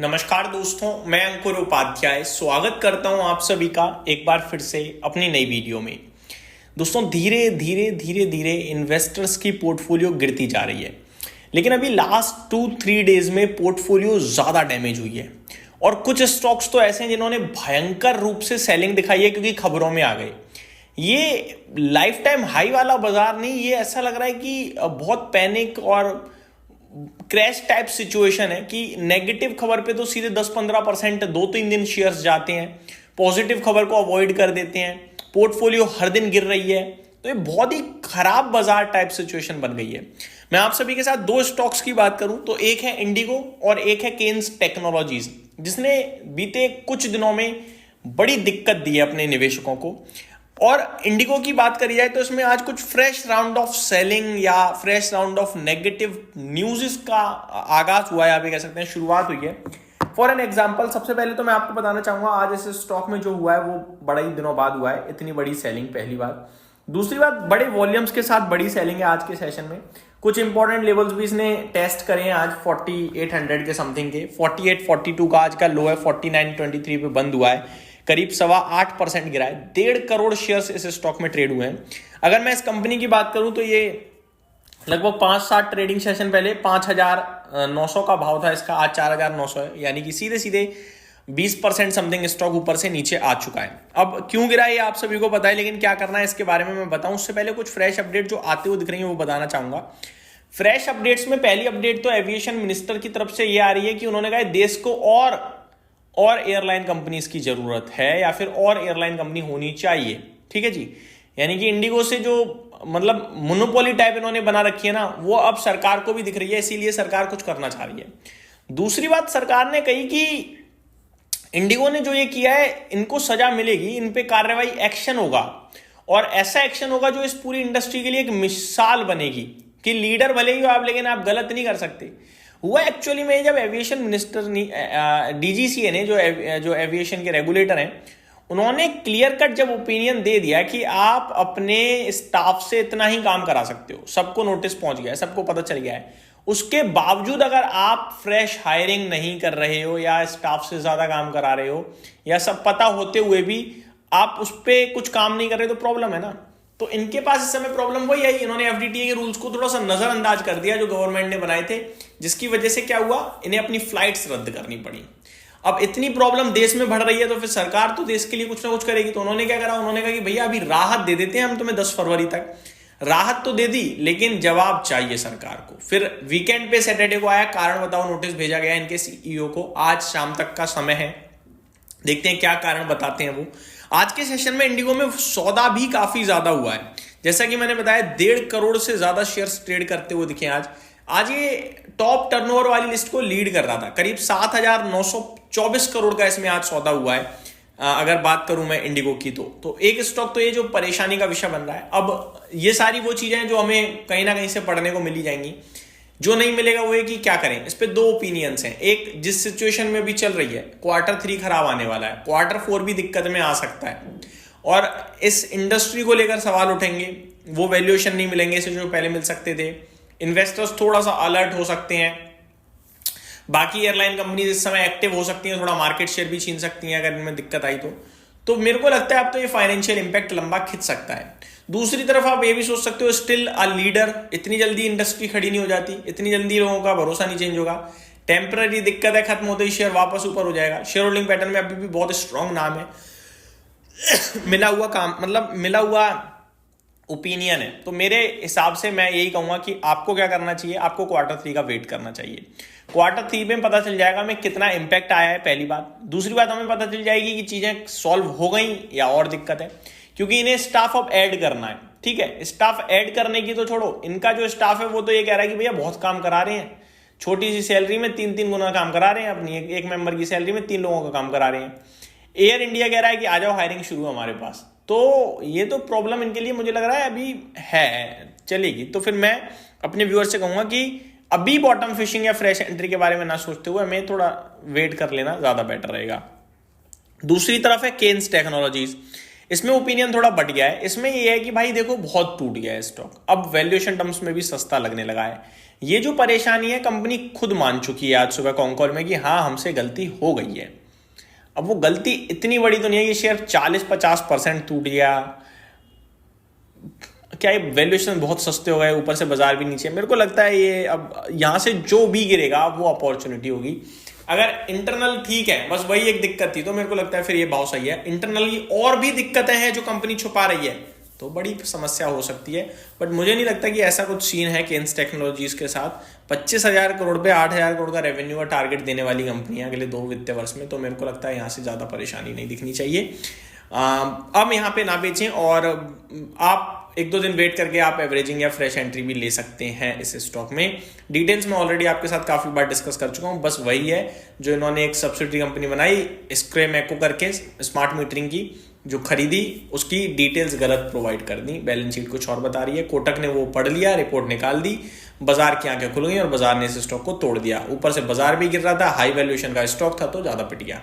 नमस्कार दोस्तों, मैं अंकुर उपाध्याय स्वागत करता हूं आप सभी का एक बार फिर से अपनी नई वीडियो में। दोस्तों, धीरे धीरे इन्वेस्टर्स की पोर्टफोलियो गिरती जा रही है, लेकिन अभी लास्ट 2-3 डेज में पोर्टफोलियो ज़्यादा डैमेज हुई है और कुछ स्टॉक्स तो ऐसे हैं जिन्होंने भयंकर रूप से सेलिंग दिखाई है क्योंकि खबरों में आ गए। ये लाइफ टाइम हाई वाला बाजार नहीं, ये ऐसा लग रहा है कि बहुत पैनिक और क्रैश टाइप सिचुएशन है कि नेगेटिव खबर पे तो सीधे 10-15% 2-3 दिन शेयर्स जाते हैं, पॉजिटिव खबर को अवॉइड कर देते हैं, पोर्टफोलियो हर दिन गिर रही है। तो ये बहुत ही खराब बाजार टाइप सिचुएशन बन गई है। मैं आप सभी के साथ दो स्टॉक्स की बात करूं तो एक है इंडिगो और एक है केन्स टेक्नोलॉजीज, जिसने बीते कुछ दिनों में बड़ी दिक्कत दी है अपने निवेशकों को। और इंडिगो की बात करी जाए तो इसमें आज कुछ फ्रेश राउंड ऑफ सेलिंग या fresh round of negative news का आगाज हुआ है, आप ये कह सकते हैं शुरुआत हुई है। फॉर एन एग्जांपल, सबसे पहले तो मैं आपको बताना चाहूंगा आज इस स्टॉक में जो हुआ है वो बड़ा ही दिनों बाद हुआ है, इतनी बड़ी सेलिंग पहली बात। दूसरी बात, बड़े वॉल्यूम्स के साथ बड़ी सेलिंग है आज के सेशन में। कुछ इंपॉर्टेंट लेवल्स भी इसने टेस्ट करे हैं आज 4800 के समथिंग के। 4842 का आज का लो है, 4923 पे बंद हुआ है, करीब 8.25% गिरा है। 1.5 करोड़ शेयर्स इस स्टॉक में ट्रेड हुए हैं। अगर मैं इस कंपनी की बात करूं तो ये लगभग 5-7 ट्रेडिंग सेशन पहले 5,900 का भाव था इसका, आज 4,900 है, यानी कि सीधे सीधे 20% समथिंग स्टॉक ऊपर से नीचे आ चुका है। अब क्यों गिरा है ये आप सभी को पता है, लेकिन क्या करना है इसके बारे में मैं बताऊं उससे पहले कुछ फ्रेश अपडेट जो आते हुए दिख रही है वो बताना चाहूंगा। फ्रेश अपडेट्स में पहली अपडेट तो एविएशन मिनिस्टर की तरफ से ये आ रही है कि उन्होंने कहा देश को और एयरलाइन कंपनीज की जरूरत है या फिर और एयरलाइन कंपनी होनी चाहिए। ठीक है जी, यानी कि इंडिगो से जो मतलब मोनोपोली टाइप इन्होंने बना रखी है ना, वो अब सरकार को भी दिख रही है, इसीलिए सरकार कुछ करना चाह रही है। दूसरी बात, सरकार ने कही कि इंडिगो ने जो ये किया है इनको सजा मिलेगी, इन पे कार्रवाई एक्शन होगा और ऐसा एक्शन होगा जो इस पूरी इंडस्ट्री के लिए एक मिसाल बनेगी कि लीडर भले ही हो आप, लेकिन आप गलत नहीं कर सकते। हुआ एक्चुअली में जब एविएशन मिनिस्टर डीजीसीए ने जो एविएशन के रेगुलेटर हैं, उन्होंने क्लियर कट जब ओपिनियन दे दिया कि आप अपने स्टाफ से इतना ही काम करा सकते हो, सबको नोटिस पहुंच गया है, सबको पता चल गया है, उसके बावजूद अगर आप फ्रेश हायरिंग नहीं कर रहे हो या स्टाफ से ज्यादा काम करा रहे हो या सब पता होते हुए भी आप उस पर कुछ काम नहीं कर रहे तो प्रॉब्लम है ना। तो इनके पास इस समय प्रॉब्लम वही आई, इन्होंने एफडीटीए के रूल्स को थोड़ा सा नजरअंदाज कर दिया जो गवर्नमेंट ने बनाए थे, जिसकी वजह से क्या हुआ, इन्हें अपनी फ्लाइट्स रद्द करनी पड़ी। अब इतनी प्रॉब्लम देश में बढ़ रही है तो फिर सरकार तो देश के लिए कुछ ना कुछ करेगी। तो उन्होंने क्या करा, उन्होंने कहा कि भैया अभी राहत दे देते हैं हम तुम्हें 10 फरवरी तक। राहत तो दे दी लेकिन जवाब चाहिए सरकार को। फिर वीकेंड पे सैटरडे को आया, कारण बताओ नोटिस भेजा गया इनके सीईओ को। आज शाम तक का समय है, देखते हैं क्या कारण बताते हैं वो। आज के सेशन में इंडिगो में सौदा भी काफी ज्यादा हुआ है, जैसा कि मैंने बताया 1.5 करोड़ से ज्यादा शेयर्स ट्रेड करते हुए दिखे आज ये टॉप टर्नओवर वाली लिस्ट को लीड कर रहा था। करीब 7,924 करोड़ का इसमें आज सौदा हुआ है। अगर बात करूं मैं इंडिगो की तो एक स्टॉक तो ये जो परेशानी का विषय बन रहा है। अब ये सारी वो चीजें हैं जो हमें कहीं ना कहीं से पढ़ने को मिली जाएंगी। जो नहीं मिलेगा वो है कि क्या करें। इस पे दो ओपिनियंस हैं। एक, जिस सिचुएशन में भी चल रही है, Q3 खराब आने वाला है, Q4 भी दिक्कत में आ सकता है और इस इंडस्ट्री को लेकर सवाल उठेंगे। वो वैल्यूएशन नहीं मिलेंगे इसे जो पहले मिल सकते थे। इन्वेस्टर्स थोड़ा सा अलर्ट हो सकते हैं। बाकी एयरलाइन कंपनीज इस समय एक्टिव हो सकती हैं, थोड़ा मार्केट शेयर भी छीन सकती हैं अगर इनमें दिक्कत आई तो मेरे को लगता है अब तो ये फाइनेंशियल इंपैक्ट लंबा खिंच सकता है। दूसरी तरफ आप ये भी सोच सकते हो, स्टिल अ लीडर, इतनी जल्दी इंडस्ट्री खड़ी नहीं हो जाती, इतनी जल्दी लोगों का भरोसा नहीं चेंज होगा। टेम्पररी दिक्कत है, खत्म होते ही शेयर वापस ऊपर हो जाएगा। शेयर होल्डिंग पैटर्न में अभी भी बहुत स्ट्रांग नाम है, मिला हुआ काम मतलब मिला हुआ ओपिनियन है। तो मेरे हिसाब से मैं यही कहूंगा कि आपको क्या करना चाहिए, आपको Q3 का वेट करना चाहिए। Q3 में पता चल जाएगा हमें कितना इंपैक्ट आया है, पहली बात। दूसरी बात, हमें पता चल जाएगी कि चीजें सॉल्व हो गई या और दिक्कत है, क्योंकि इन्हें स्टाफ अब ऐड करना है। ठीक है, स्टाफ ऐड करने की तो छोड़ो, इनका जो स्टाफ है वो तो ये कह रहा है कि भैया बहुत काम करा रहे हैं, छोटी सी सैलरी में 3-3 गुना काम करा रहे हैं, अपनी एक मेंबर की सैलरी में 3 लोगों का काम करा रहे हैं। एयर इंडिया कह रहा है कि आ जाओ, हायरिंग शुरू है हमारे पास। तो ये तो प्रॉब्लम इनके लिए मुझे लग रहा है अभी है, चलेगी। तो फिर मैं अपने व्यूअर से कहूंगा कि अभी बॉटम फिशिंग या फ्रेश एंट्री के बारे में ना सोचते हुए हमें थोड़ा वेट कर लेना ज्यादा बेटर रहेगा। दूसरी तरफ है केन्स टेक्नोलॉजीज। इसमें ओपिनियन थोड़ा बढ़ गया है। इसमें ये है कि भाई देखो बहुत टूट गया है स्टॉक, अब वैल्यूएशन टर्म्स में भी सस्ता लगने लगा है। ये जो परेशानी है कंपनी खुद मान चुकी है आज सुबह कॉन कॉल में कि हाँ हमसे गलती हो गई है। अब वो गलती इतनी बड़ी तो नहीं है कि शेयर 40-50% टूट गया, क्या ये वैल्यूएशन बहुत सस्ते हो गए, ऊपर से बाजार भी नीचे। मेरे को लगता है ये अब यहां से जो भी गिरेगा वो अपॉर्चुनिटी होगी। अगर इंटरनल ठीक है, बस वही एक दिक्कत थी, तो मेरे को लगता है फिर ये भाव सही है। इंटरनली और भी दिक्कतें हैं जो कंपनी छुपा रही है तो बड़ी समस्या हो सकती है, बट मुझे नहीं लगता कि ऐसा कुछ सीन है कि केन्स टेक्नोलॉजीज के साथ 25,000 करोड़ पे 8,000 करोड़ का रेवेन्यू का टारगेट देने वाली कंपनी है अगले 2 वित्तीय वर्ष में। तो मेरे को लगता है यहाँ से ज़्यादा परेशानी नहीं दिखनी चाहिए। अब यहाँ पे ना बेचें और आप 1-2 दिन वेट करके आप एवरेजिंग या फ्रेश एंट्री भी ले सकते हैं इस स्टॉक में। डिटेल्स में ऑलरेडी आपके साथ काफ़ी बार डिस्कस कर चुका हूँ। बस वही है जो इन्होंने एक सब्सिडरी कंपनी बनाई स्क्रेमेको करके, स्मार्ट मीटरिंग की, जो खरीदी उसकी डिटेल्स गलत प्रोवाइड कर दी, बैलेंस शीट कुछ और बता रही है। कोटक ने वो पढ़ लिया, रिपोर्ट निकाल दी, बाजार की आंखें खुल गई और बाजार ने इस स्टॉक को तोड़ दिया। ऊपर से बाजार भी गिर रहा था, हाई वैल्यूएशन का स्टॉक था तो ज्यादा पिट गया।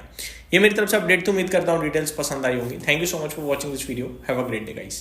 ये मेरी तरफ से अपडेट थी, उम्मीद करता हूँ डिटेल्स पसंद आई होंगी। Thank you so much for watching this video. Have a great day guys.